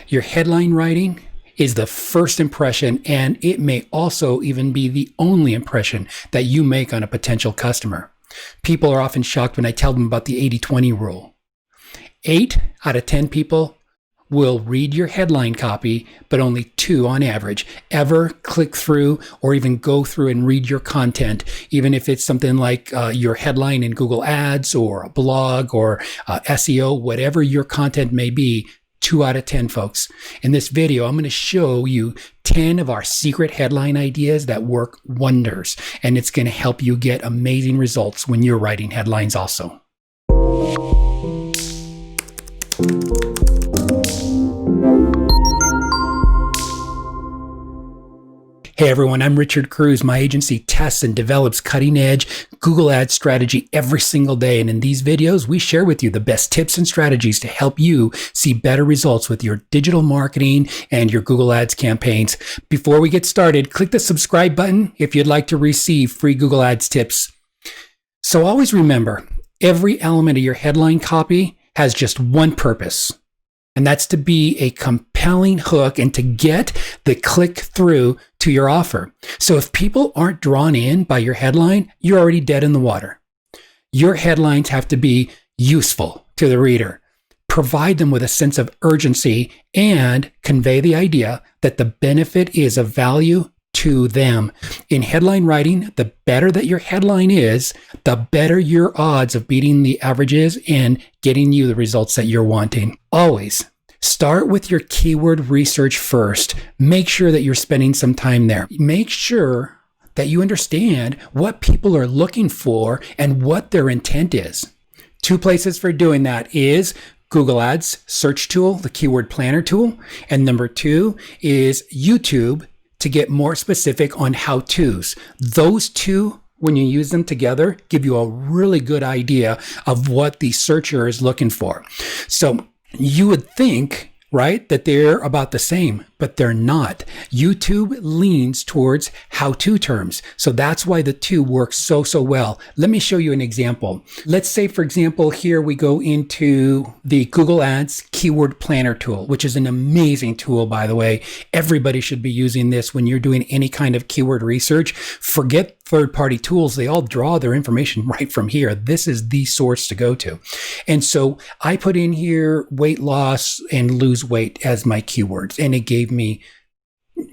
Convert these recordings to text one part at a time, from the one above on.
Your headline writing is the first impression, and it may also even be the only impression that you make on a potential customer. People are often shocked when I tell them about the 80-20 rule. 8 out of 10 people will read your headline copy, but only 2 on average ever click through or even go through and read your content, even if it's something like your headline in Google Ads or a blog or SEO, whatever your content may be. 2 out of 10 folks. In this video, I'm going to show you 10 of our secret headline ideas that work wonders, and it's going to help you get amazing results when you're writing headlines also. Hey everyone, I'm Richard Cruz. My agency tests and develops cutting-edge Google Ads strategy every single day. And in these videos, we share with you the best tips and strategies to help you see better results with your digital marketing and your Google Ads campaigns. Before we get started, click the subscribe button if you'd like to receive free Google Ads tips. So always remember, every element of your headline copy has just one purpose. And that's to be a compelling hook and to get the click through to your offer. So if people aren't drawn in by your headline, you're already dead in the water. Your headlines have to be useful to the reader. Provide them with a sense of urgency and convey the idea that the benefit is of value to them. In headline writing, the better that your headline is, the better your odds of beating the averages and getting you the results that you're wanting. Always start with your keyword research first. Make sure that you're spending some time there. Make sure that you understand what people are looking for and what their intent is. 2 places for doing that is Google Ads search tool, the keyword planner tool, and number 2 is YouTube to get more specific on how-tos. Those 2, when you use them together, give you a really good idea of what the searcher is looking for. So you would think, right, that they're about the same, but they're not. YouTube leans towards how-to terms. So that's why the 2 work so well. Let me show you an example. Let's say, for example, here we go into the Google Ads Keyword Planner tool, which is an amazing tool, by the way. Everybody should be using this when you're doing any kind of keyword research. Forget third-party tools. They all draw their information right from here. This is the source to go to. And so I put in here weight loss and lose weight as my keywords, and it gave me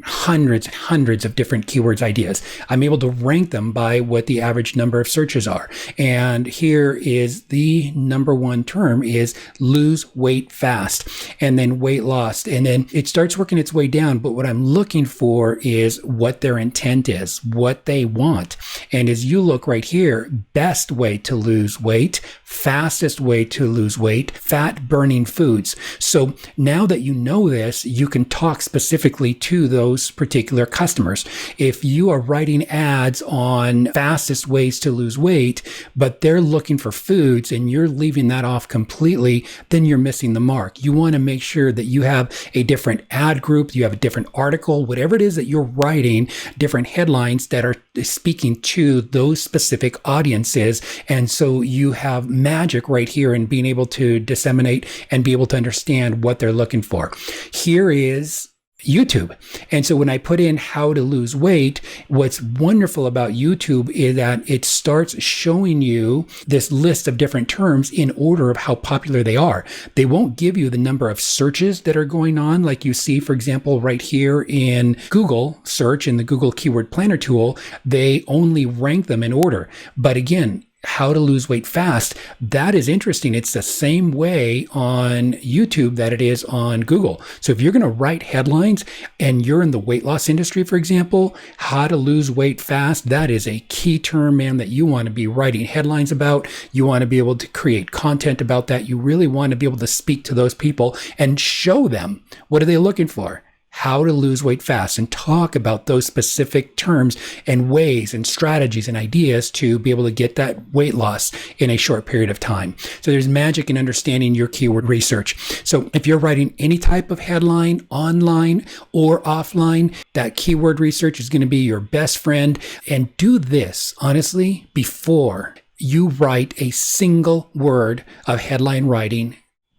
hundreds of different keywords ideas. I'm able to rank them by what the average number of searches are. And here is the number 1 term is lose weight fast, and then weight lost. And then it starts working its way down. But what I'm looking for is what their intent is, what they want. And as you look right here, best way to lose weight, fastest way to lose weight, fat burning foods. So now that you know this, you can talk specifically to those particular customers. If you are writing ads on fastest ways to lose weight, but they're looking for foods and you're leaving that off completely, then you're missing the mark. You want to make sure that you have a different ad group, you have a different article, whatever it is that you're writing, different headlines that are speaking to those specific audiences. And so you have magic right here in being able to disseminate and be able to understand what they're looking for. Here is YouTube. And so when I put in how to lose weight, what's wonderful about YouTube is that it starts showing you this list of different terms in order of how popular they are. They won't give you the number of searches that are going on, like you see, for example, right here in Google search in the Google Keyword Planner tool. They only rank them in order. But again, how to lose weight fast, that is interesting. It's the same way on YouTube that it is on Google. So if you're going to write headlines and you're in the weight loss industry, for example, how to lose weight fast, that is a key term, man, that you want to be writing headlines about. You want to be able to create content about that. You really want to be able to speak to those people and show them what are they looking for. How to lose weight fast, and talk about those specific terms and ways and strategies and ideas to be able to get that weight loss in a short period of time. So there's magic in understanding your keyword research. So if you're writing any type of headline online or offline, that keyword research is going to be your best friend. And do this, honestly, before you write a single word of headline writing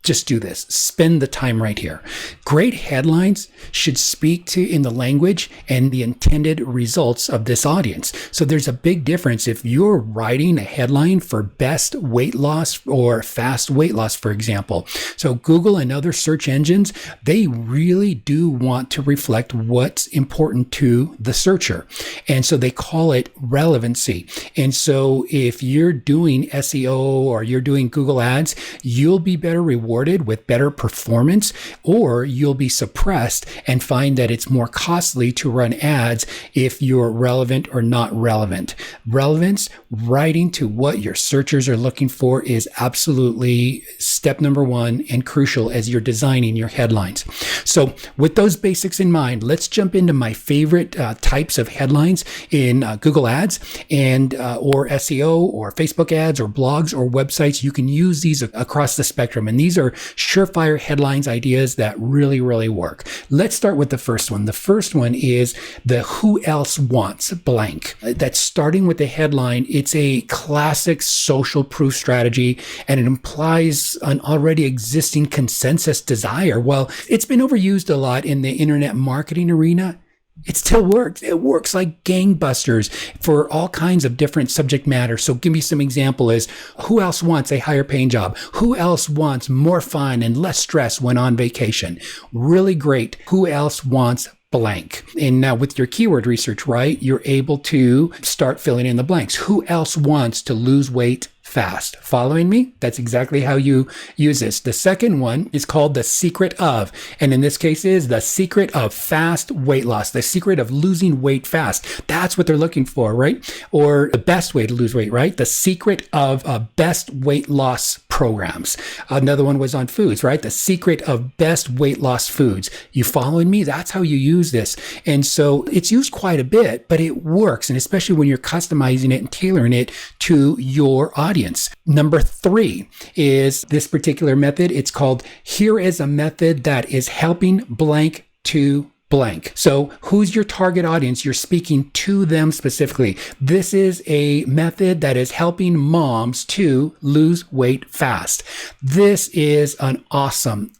just do this. Spend the time right here. Great headlines should speak to in the language and the intended results of this audience. So there's a big difference if you're writing a headline for best weight loss or fast weight loss, for example. So Google and other search engines, they really do want to reflect what's important to the searcher. And so they call it relevancy. And so if you're doing SEO or you're doing Google Ads, you'll be better rewarded with better performance, or you'll be suppressed and find that it's more costly to run ads if you're relevant or not relevant. Relevance, writing to what your searchers are looking for, is absolutely step number one and crucial as you're designing your headlines. So with those basics in mind, let's jump into my favorite types of headlines in Google Ads and or SEO or Facebook ads or blogs or websites. You can use these across the spectrum, and these are surefire headlines ideas that really, really work. Let's start with the first one. The first one is the who else wants blank. That's starting with the headline. It's a classic social proof strategy, and it implies an already existing consensus desire. Well, it's been overused a lot in the internet marketing arena. It still works. It works like gangbusters for all kinds of different subject matter. So give me some example is, who else wants a higher paying job? Who else wants more fun and less stress when on vacation? Really great. Who else wants blank? And now with your keyword research, right, you're able to start filling in the blanks. Who else wants to lose weight fast? Following me? That's exactly how you use this. The second one is called the secret of, and in this case is the secret of fast weight loss, the secret of losing weight fast. That's what they're looking for, right? Or the best way to lose weight, right? The secret of best weight loss programs. Another one was on foods, right? The secret of best weight loss foods. You following me? That's how you use this. And so it's used quite a bit, but it works. And especially when you're customizing it and tailoring it to your audience. Number 3 is this particular method. It's called, here is a method that is helping blank to blank. So who's your target audience? You're speaking to them specifically. This is a method that is helping moms to lose weight fast. This is an awesome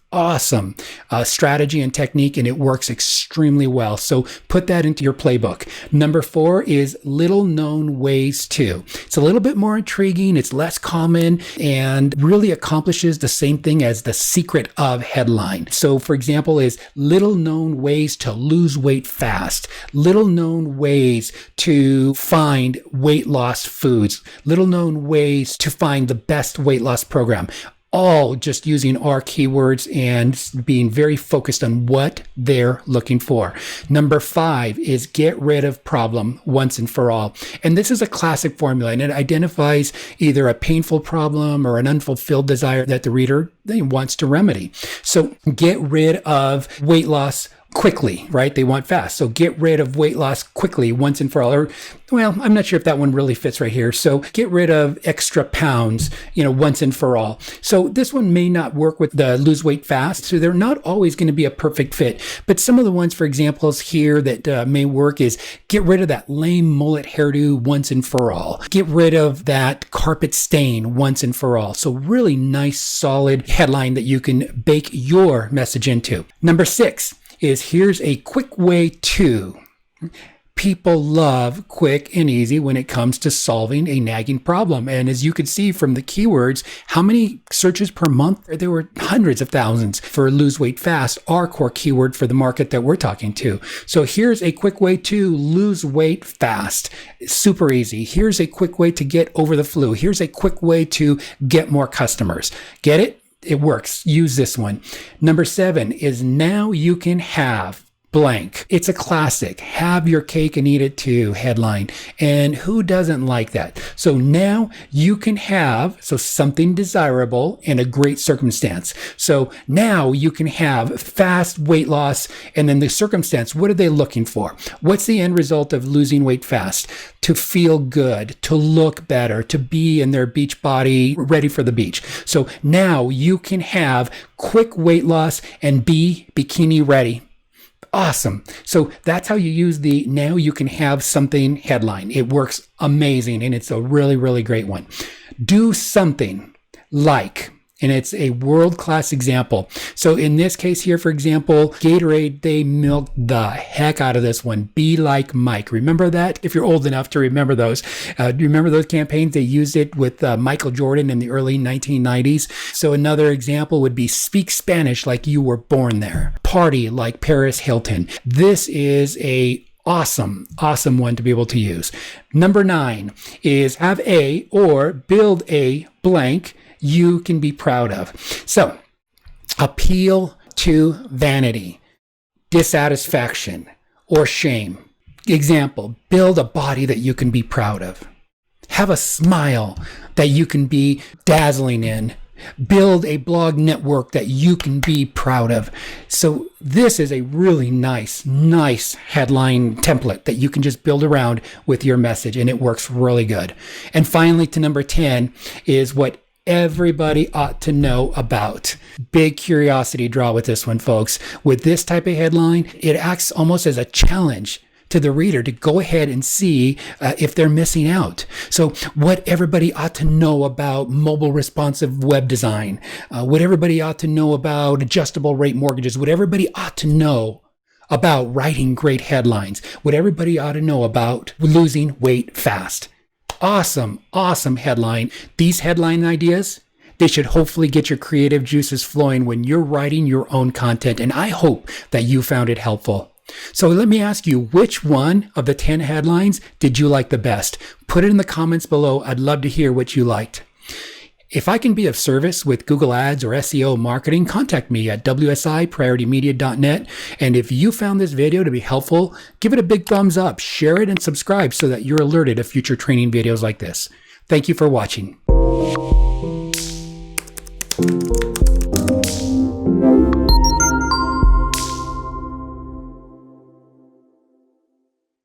strategy and technique, and it works extremely well. So put that into your playbook. Number 4 is little known ways to. It's a little bit more intriguing. It's less common and really accomplishes the same thing as the secret of headline. So for example is little known ways to lose weight fast, little known ways to find weight loss foods, little known ways to find the best weight loss program. All just using our keywords and being very focused on what they're looking for. Number 5 is get rid of problem once and for all. And this is a classic formula, and it identifies either a painful problem or an unfulfilled desire that the reader wants to remedy. So get rid of weight loss quickly, right? They want fast. So get rid of weight loss quickly once and for all. Or, well, I'm not sure if that one really fits right here. So get rid of extra pounds, once and for all. So this one may not work with the lose weight fast. So they're not always going to be a perfect fit. But some of the ones, for examples here that may work is get rid of that lame mullet hairdo once and for all. Get rid of that carpet stain once and for all. So really nice, solid headline that you can bake your message into. Number 6 is here's a quick way to. People love quick and easy when it comes to solving a nagging problem. And as you can see from the keywords, how many searches per month? There were hundreds of thousands for lose weight fast, our core keyword for the market that we're talking to. So here's a quick way to lose weight fast. Super easy. Here's a quick way to get over the flu. Here's a quick way to get more customers. Get it? It works. Use this one. Number 7 is now you can have blank. It's a classic. Have your cake and eat it too headline. And who doesn't like that? So now you can have something desirable in a great circumstance. So now you can have fast weight loss, and then the circumstance, what are they looking for? What's the end result of losing weight fast? To feel good, to look better, to be in their beach body, ready for the beach. So now you can have quick weight loss and be bikini ready. Awesome. So that's how you use the now you can have something headline. It works amazing, and it's a really, really great one. Do something like And it's a world-class example. So in this case here, for example, Gatorade, they milked the heck out of this one. Be like Mike. Remember that? If you're old enough to remember those. Do you remember those campaigns? They used it with Michael Jordan in the early 1990s. So another example would be speak Spanish like you were born there. Party like Paris Hilton. This is a awesome one to be able to use. Number 9 is have a or build a blank you can be proud of. So appeal to vanity, dissatisfaction, or shame. Example, build a body that you can be proud of. Have a smile that you can be dazzling in. Build a blog network that you can be proud of. So this is a really nice headline template that you can just build around with your message, and it works really good. And finally, to number 10 is what everybody ought to know about. Big curiosity draw with this one, folks. With this type of headline, it acts almost as a challenge to the reader to go ahead and see if they're missing out. So what everybody ought to know about mobile responsive web design, what everybody ought to know about adjustable rate mortgages, what everybody ought to know about writing great headlines, what everybody ought to know about losing weight fast. Awesome headline. These headline ideas, they should hopefully get your creative juices flowing when you're writing your own content. And I hope that you found it helpful. So let me ask you, which one of the 10 headlines did you like the best? Put it in the comments below. I'd love to hear what you liked. If I can be of service with Google Ads or SEO marketing, contact me at wsi.prioritymedia.net. And if you found this video to be helpful, give it a big thumbs up, share it, and subscribe so that you're alerted of future training videos like this. Thank you for watching.